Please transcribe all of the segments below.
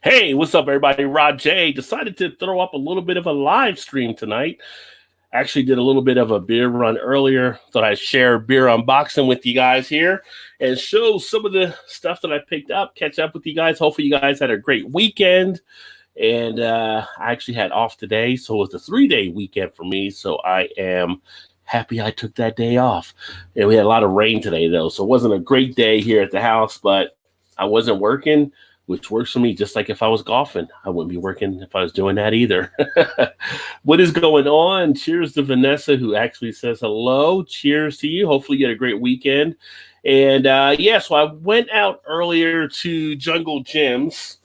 Hey, what's up, everybody? Rod J decided to throw up a little bit of a live stream tonight. Actually did a little bit of a beer run earlier. Thought I'd share beer unboxing with you guys here and show some of the stuff that I picked up, catch up with you guys. Hopefully you guys had a great weekend. And I actually had off today, so it was a 3-day weekend for me. So I am happy I took that day off. And we had a lot of rain today, though, so it wasn't a great day here at the house, but I wasn't working, which works for me. Just like if I was golfing, I wouldn't be working if I was doing that either. What is going on? Cheers to Vanessa, who actually says hello. Cheers to you. Hopefully you had a great weekend. And so I went out earlier to Jungle Gyms.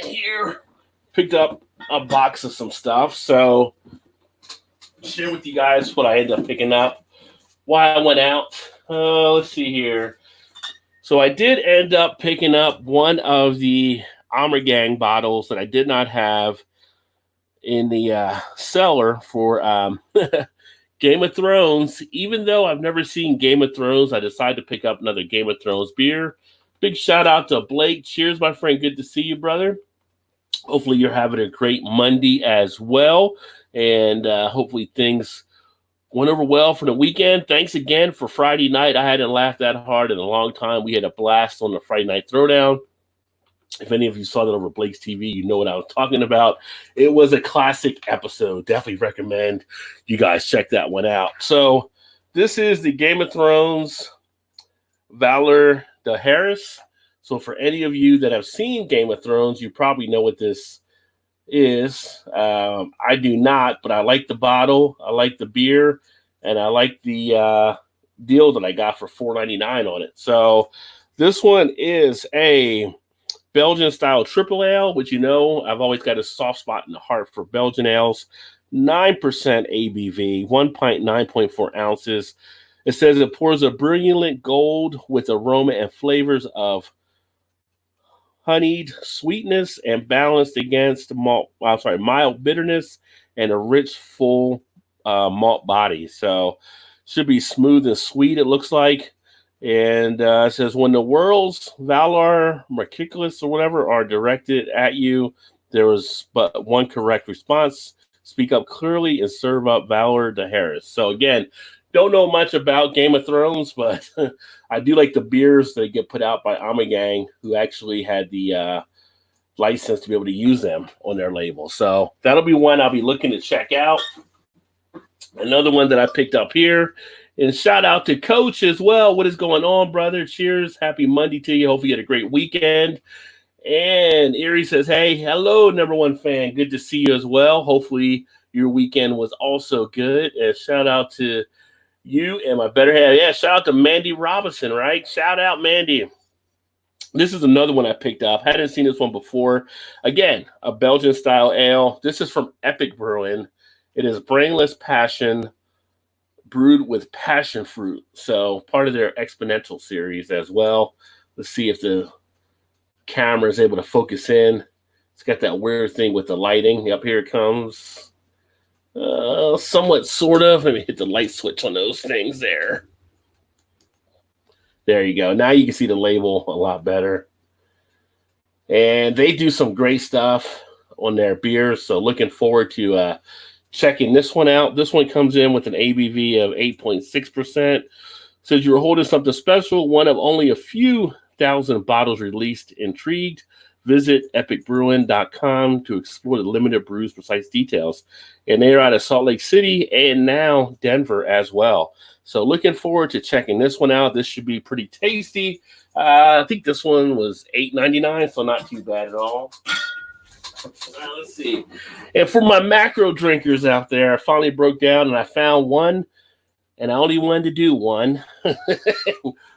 And here, picked up a box of some stuff. So share with you guys what I ended up picking up while I went out. Let's see here. So I did end up picking up one of the Gang bottles that I did not have in the cellar for Game of Thrones. Even though I've never seen Game of Thrones, I decided to pick up another Game of Thrones beer. Big shout out to Blake. Cheers, my friend. Good to see you, brother. Hopefully you're having a great Monday as well. And hopefully things went over well for the weekend. Thanks again for Friday night. I hadn't laughed that hard in a long time. We had a blast on the Friday night throwdown. If any of you saw that over Blake's TV, you know what I was talking about. It was a classic episode. Definitely recommend you guys check that one out. So this is the Game of Thrones Valor de Harris. So for any of you that have seen Game of Thrones, you probably know what this is. I do not, but I like the bottle, I like the beer, and I like the deal that I got for $4.99 on it. So this one is a Belgian style triple ale, which I've always got a soft spot in the heart for Belgian ales. 9% ABV, 1 pint, 9.4 ounces. It says it pours a brilliant gold with aroma and flavors of honeyed sweetness and balanced against mild bitterness and a rich, full malt body. So should be smooth and sweet, it looks like. And it says, when the world's valor, miraculous or whatever, are directed at you, there is but one correct response. Speak up clearly and serve up Valor de Harris. So again, don't know much about Game of Thrones, but I do like the beers that get put out by Gang, who actually had the license to be able to use them on their label. So that'll be one I'll be looking to check out. Another one that I picked up here. And shout out to Coach as well. What is going on, brother? Cheers. Happy Monday to you. Hopefully you had a great weekend. And Erie says, hey, hello, number one fan. Good to see you as well. Hopefully your weekend was also good. And shout out to you and my better half. Yeah, shout out to Mandy Robinson, right? Shout out, Mandy. This is another one I picked up. Hadn't seen this one before. Again, a Belgian-style ale. This is from Epic Brewing. It is Brainless Passion, brewed with passion fruit. So part of their exponential series as well. Let's see if the camera is able to focus in. It's got that weird thing with the lighting. Up here it comes. Somewhat, sort of. Let me hit the light switch on those things there. There you go. Now you can see the label a lot better. And they do some great stuff on their beers. So looking forward to checking this one out. This one comes in with an ABV of 8.6%. Says you're holding something special, one of only a few thousand bottles released. Intrigued? Visit epicbrewing.com to explore the limited brew's precise details. And they are out of Salt Lake City and now Denver as well. So looking forward to checking this one out. This should be pretty tasty. I think this one was $8.99, so not too bad at all. Let's see. And for my macro drinkers out there, I finally broke down and I found one, and I only wanted to do one.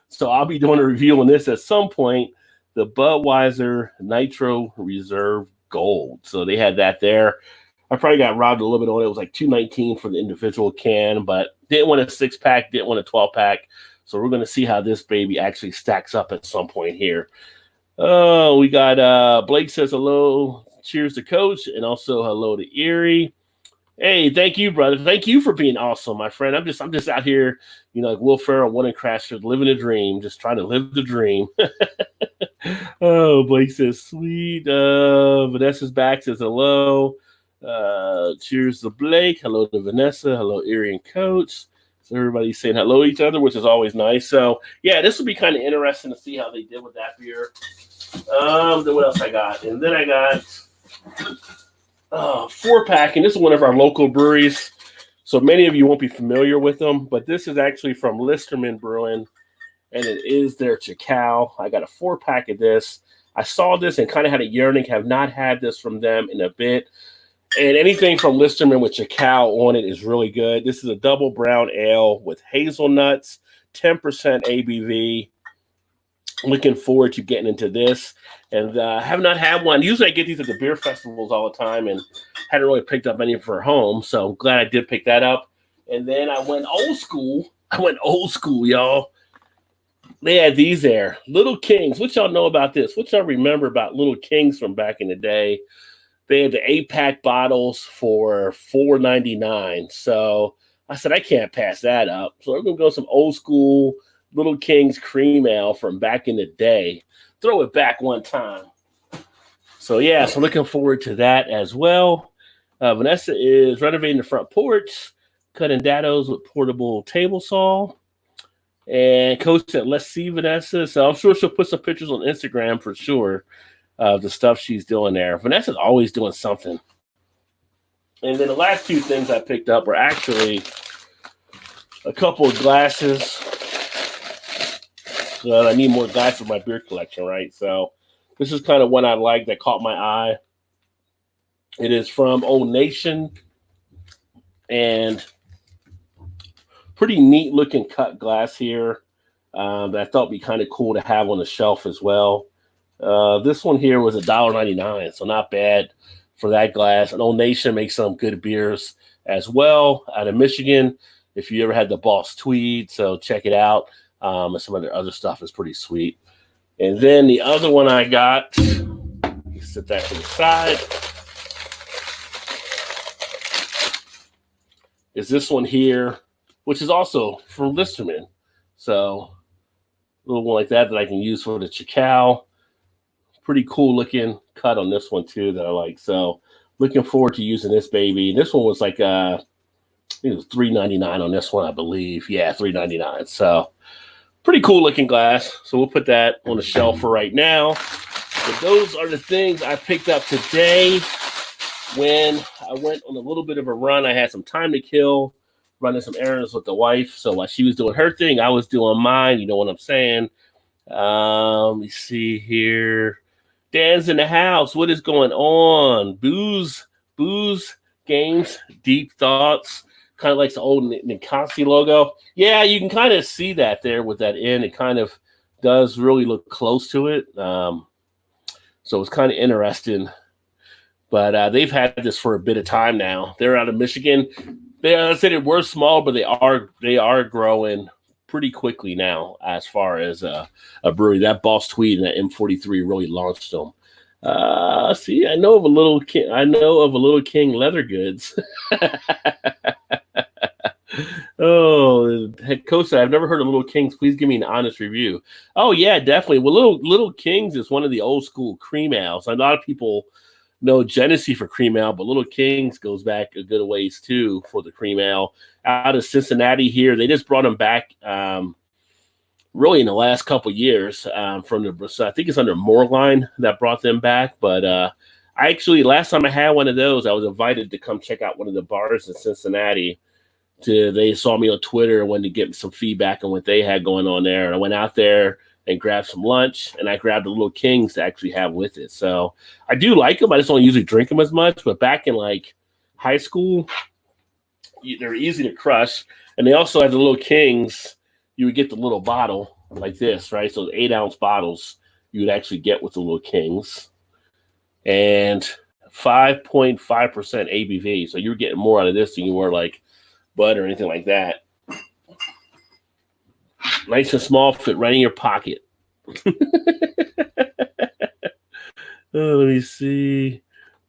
So I'll be doing a review on this at some point. The Budweiser Nitro Reserve Gold. So they had that there. I probably got robbed a little bit on it. It was like $2.19 for the individual can, but didn't want a 6-pack, didn't want a 12-pack. So we're going to see how this baby actually stacks up at some point here. Oh, we got Blake says hello. Cheers to Coach, and also hello to Erie. Hey, thank you, brother. Thank you for being awesome, my friend. I'm just out here, like Will Ferrell, one and Crasher, living a dream, just trying to live the dream. Oh, Blake says sweet. Vanessa's back, says hello. Cheers to Blake. Hello to Vanessa. Hello, Erie and Coach. So everybody's saying hello to each other, which is always nice. So yeah, this will be kind of interesting to see how they did with that beer. Then what else I got? And then I got 4-pack, and this is one of our local breweries. So many of you won't be familiar with them, but this is actually from Listerman Brewing, and it is their Chicao. I got a 4-pack of this. I saw this and kind of had a yearning. Have not had this from them in a bit. And anything from Listerman with Chicao on it is really good. This is a double brown ale with hazelnuts, 10% ABV. Looking forward to getting into this. And have not had one. Usually I get these at the beer festivals all the time and hadn't really picked up any for home. So I'm glad I did pick that up. And then I went old school. Y'all. They had these there. Little Kings. What y'all know about this? What y'all remember about Little Kings from back in the day? They had the 8-pack bottles for $4.99. So I said, I can't pass that up. So we're going to go some old school Little Kings cream ale from back in the day. Throw it back one time. So, yeah, so looking forward to that as well. Vanessa is renovating the front porch, cutting dados with portable table saw. And Coach said, let's see Vanessa. So I'm sure she'll put some pictures on Instagram for sure of the stuff she's doing there. Vanessa's always doing something. And then the last two things I picked up were actually a couple of glasses. I need more glasses for my beer collection, right? So this is kind of one I like that caught my eye. It is from Old Nation, and pretty neat looking cut glass here that I thought would be kind of cool to have on the shelf as well. This one here was $1.99, so not bad for that glass. And Old Nation makes some good beers as well out of Michigan. If you ever had the Boss Tweed, so check it out. And some of their other stuff is pretty sweet. And then the other one I got, set that to the side, is this one here, which is also from Listerman. So a little one like that I can use for the Chicao. Pretty cool looking cut on this one too that I like. So looking forward to using this baby. And this one was like I think it was $3.99 on this one, I believe. Yeah, $3.99. So pretty cool looking glass. So we'll put that on the shelf for right now. But those are the things I picked up today when I went on a little bit of a run. I had some time to kill, running some errands with the wife. So while she was doing her thing, I was doing mine. You know what I'm saying? Let me see here. Dan's in the house. What is going on? Booze, games, deep thoughts. Kind of like the old Nikasi logo. Yeah, you can kind of see that there with that in. It kind of does really look close to it. So it's kind of interesting. But they've had this for a bit of time now. They're out of Michigan. I said it were small, but they are growing pretty quickly now as far as a brewery. That Boss Tweed and that M43 really launched them. See, I know of a Little King Leather Goods. Oh, head coach, I've never heard of Little Kings. Please give me an honest review. Oh yeah, definitely. Well, Little Kings is one of the old school cream ales. A lot of people know Genesee for cream ale, but Little Kings goes back a good ways too for the cream ale. Out of Cincinnati here, they just brought them back really in the last couple of years from the. So I think it's under Moreline that brought them back. But I actually last time I had one of those, I was invited to come check out one of the bars in Cincinnati. They saw me on Twitter and wanted to get some feedback on what they had going on there. And I went out there and grabbed some lunch, and I grabbed the Little Kings to actually have with it. So I do like them. I just don't usually drink them as much. But back in like high school, they're easy to crush. And they also have the Little Kings. You would get the little bottle like this, right? So 8-ounce bottles you would actually get with the Little Kings. And 5.5% ABV. So you were getting more out of this than you were like Bud or anything like that. Nice and small, fit right in your pocket. Let me see.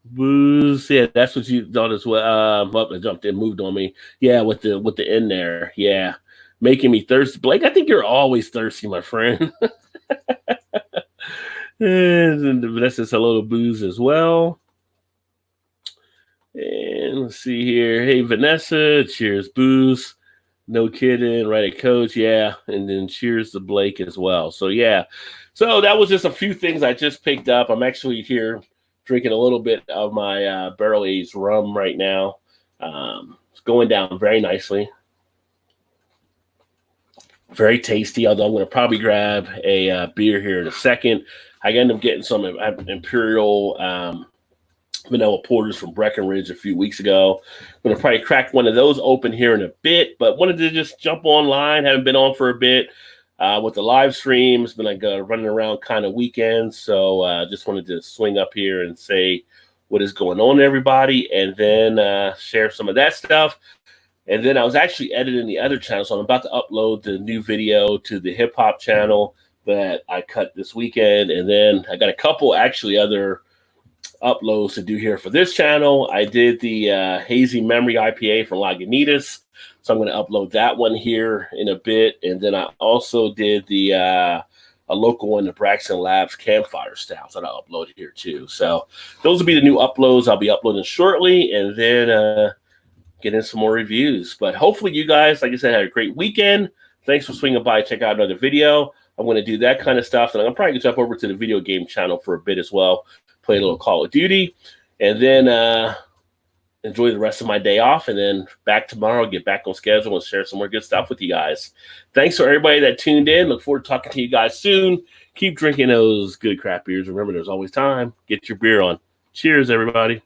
Booze. Yeah, that's what you thought as well. I jumped in, moved on me. Yeah, with the in there. Yeah. Making me thirsty. Blake, I think you're always thirsty, my friend. And Vanessa says hello to Booze as well. And let's see here. Hey, Vanessa. Cheers, Booze. No kidding. Right at Coach. Yeah. And then cheers to Blake as well. So, yeah. So that was just a few things I just picked up. I'm actually here drinking a little bit of my barrel-aged rum right now. It's going down very nicely. Very tasty, although I'm going to probably grab a beer here in a second. I ended up getting some Imperial vanilla porters from Breckenridge a few weeks ago. I'm going to probably crack one of those open here in a bit, but wanted to just jump online. Haven't been on for a bit with the live stream. It's been like a running around kind of weekend, so just wanted to swing up here and say what is going on, everybody, and then share some of that stuff. And then I was actually editing the other channel, so I'm about to upload the new video to the hip hop channel that I cut this weekend. And then I got a couple actually other uploads to do here for this channel. I did the Hazy Memory IPA from Lagunitas, so I'm going to upload that one here in a bit. And then I also did the a local one, the Braxton Labs Campfire Stout, that I'll upload here too. So those will be the new uploads I'll be uploading shortly, and then get in some more reviews. But hopefully you guys, like I said, had a great weekend. Thanks for swinging by. Check out another video. I'm going to do that kind of stuff. And I'm probably going to jump over to the video game channel for a bit as well. Play a little Call of Duty. And then enjoy the rest of my day off. And then back tomorrow, get back on schedule and share some more good stuff with you guys. Thanks for everybody that tuned in. Look forward to talking to you guys soon. Keep drinking those good craft beers. Remember, there's always time. Get your beer on. Cheers, everybody.